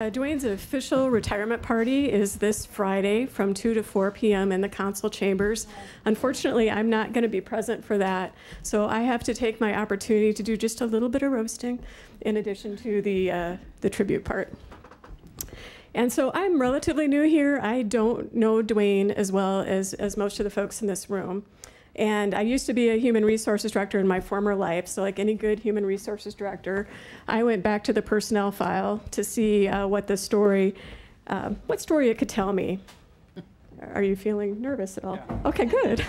Duane's official retirement party is this Friday from 2 to 4 p.m. in the council chambers. Unfortunately, I'm not going to be present for that, so I have to take my opportunity to do just a little bit of roasting in addition to the tribute part. And so I'm relatively new here. I don't know Duane as well as most of the folks in this room. And I used to be a human resources director in my former life, so like any good human resources director, I went back to the personnel file to see what story it could tell me. Are you feeling nervous at all? Yeah. Okay, good.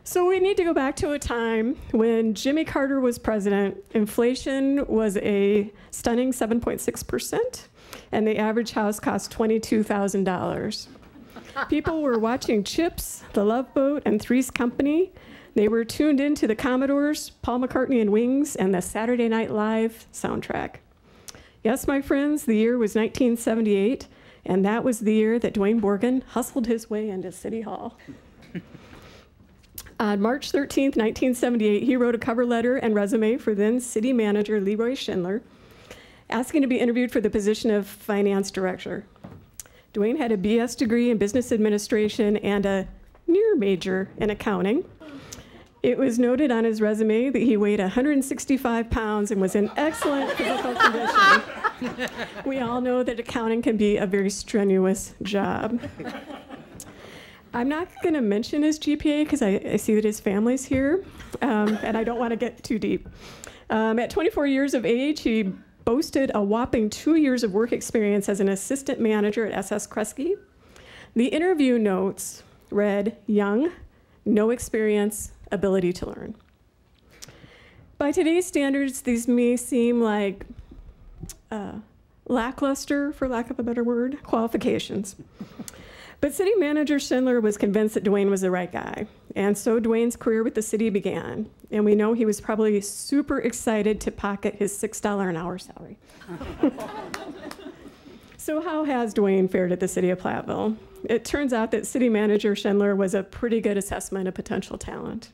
So we need to go back to a time when Jimmy Carter was president, inflation was a stunning 7.6%, and the average house cost $22,000. People were watching Chips, The Love Boat, and Three's Company. They were tuned into the Commodores, Paul McCartney and Wings, and the Saturday Night Live soundtrack. Yes, my friends, the year was 1978, and that was the year that Duane Borgen hustled his way into City Hall. On March 13th, 1978, he wrote a cover letter and resume for then city manager Leroy Schindler, asking to be interviewed for the position of finance director. Duane had a BS degree in business administration and a near major in accounting. It was noted on his resume that he weighed 165 pounds and was in excellent physical condition. We all know that accounting can be a very strenuous job. I'm not going to mention his GPA because I see that his family's here, and I don't want to get too deep. At 24 years of age, he boasted a whopping 2 years of work experience as an assistant manager at SS Kresge. The interview notes read, young, no experience, ability to learn. By today's standards, these may seem like lackluster, for lack of a better word, qualifications. But city manager Schindler was convinced that Duane was the right guy, and so Duane's career with the city began. And we know he was probably super excited to pocket his $6 an hour salary. So how has Duane fared at the City of Platteville? It turns out that city manager Schindler was a pretty good assessment of potential talent.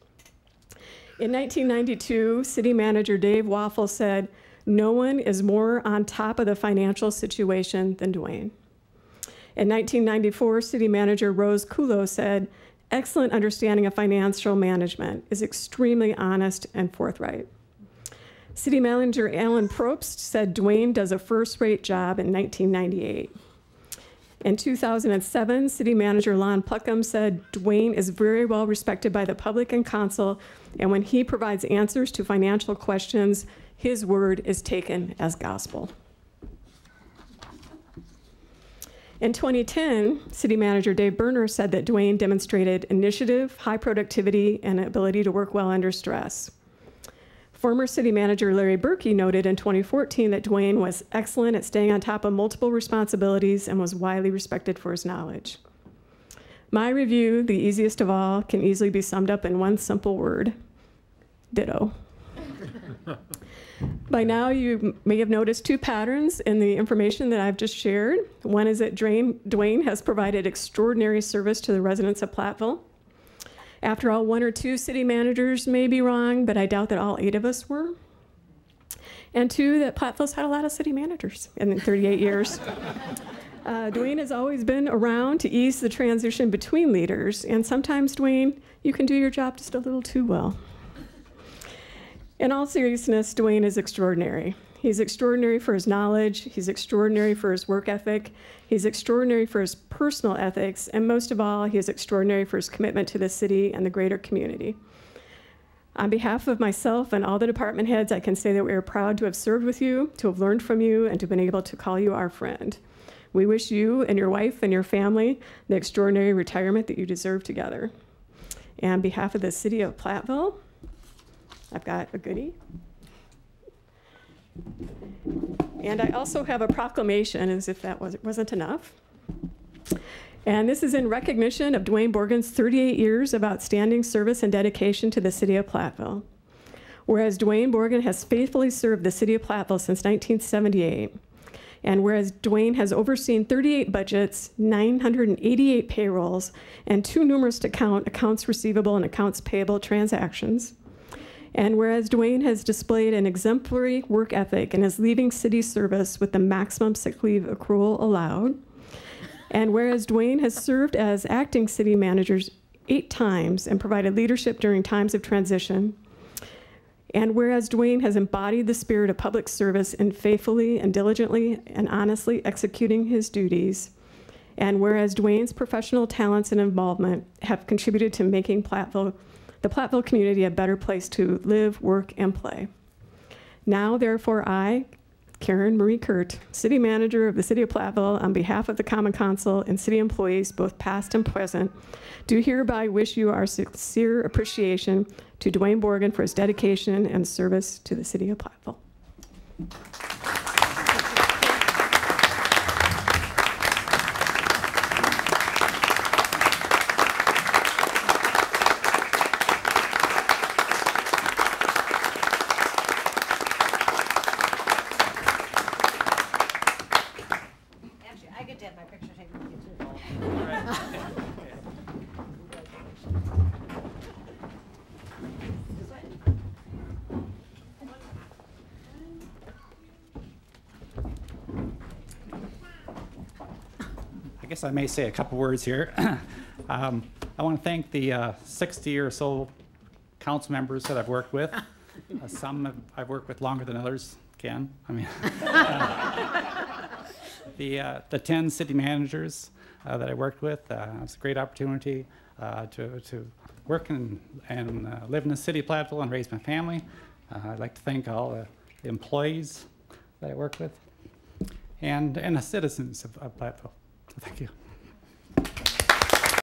In 1992, city manager Dave Waffle said, "No one is more on top of the financial situation than Duane." In 1994, city manager Rose Kulo said, "Excellent understanding of financial management, is extremely honest and forthright." City manager Alan Probst said Duane does a first-rate job in 1998. In 2007, city manager Lon Pluckham said Duane is very well respected by the public and council, and when he provides answers to financial questions, his word is taken as gospel. In 2010, city manager Dave Berner said that Duane demonstrated initiative, high productivity, and ability to work well under stress. Former city manager Larry Berkey noted in 2014 that Duane was excellent at staying on top of multiple responsibilities and was widely respected for his knowledge. My review, the easiest of all, can easily be summed up in one simple word: ditto. By now, you may have noticed two patterns in the information that I've just shared. One is that Duane has provided extraordinary service to the residents of Platteville. After all, one or two city managers may be wrong, but I doubt that all 8 of us were. And two, that Platteville's had a lot of city managers in 38 years. Duane has always been around to ease the transition between leaders, and sometimes, Duane, you can do your job just a little too well. In all seriousness, Duane is extraordinary. He's extraordinary for his knowledge, he's extraordinary for his work ethic, he's extraordinary for his personal ethics, and most of all, he is extraordinary for his commitment to the city and the greater community. On behalf of myself and all the department heads, I can say that we are proud to have served with you, to have learned from you, and to have been able to call you our friend. We wish you and your wife and your family the extraordinary retirement that you deserve together. And on behalf of the City of Platteville, I've got a goodie. And I also have a proclamation, as if that wasn't enough. And this is in recognition of Duane Borgen's 38 years of outstanding service and dedication to the City of Platteville. Whereas Duane Borgen has faithfully served the City of Platteville since 1978, and whereas Duane has overseen 38 budgets, 988 payrolls, and too numerous to count accounts receivable and accounts payable transactions, And whereas Duane has displayed an exemplary work ethic and is leaving city service with the maximum sick leave accrual allowed, and whereas Duane has served as acting city manager 8 times and provided leadership during times of transition, and whereas Duane has embodied the spirit of public service in faithfully and diligently and honestly executing his duties, and whereas Duane's professional talents and involvement have contributed to making the Platteville community a better place to live, work, and play. Now, therefore, I, Karen Marie Kurt, City Manager of the City of Platteville, on behalf of the Common Council and city employees, both past and present, do hereby wish you our sincere appreciation to Duane Borgen for his dedication and service to the City of Platteville. I guess I may say a couple words here. I want to thank the 60 or so council members that I've worked with. Some I've worked with longer than others can. I mean, the 10 city managers that I worked with. It's a great opportunity to work and live in the city of Platteville and raise my family. I'd like to thank all the employees that I work with and the citizens of Platteville. So thank you.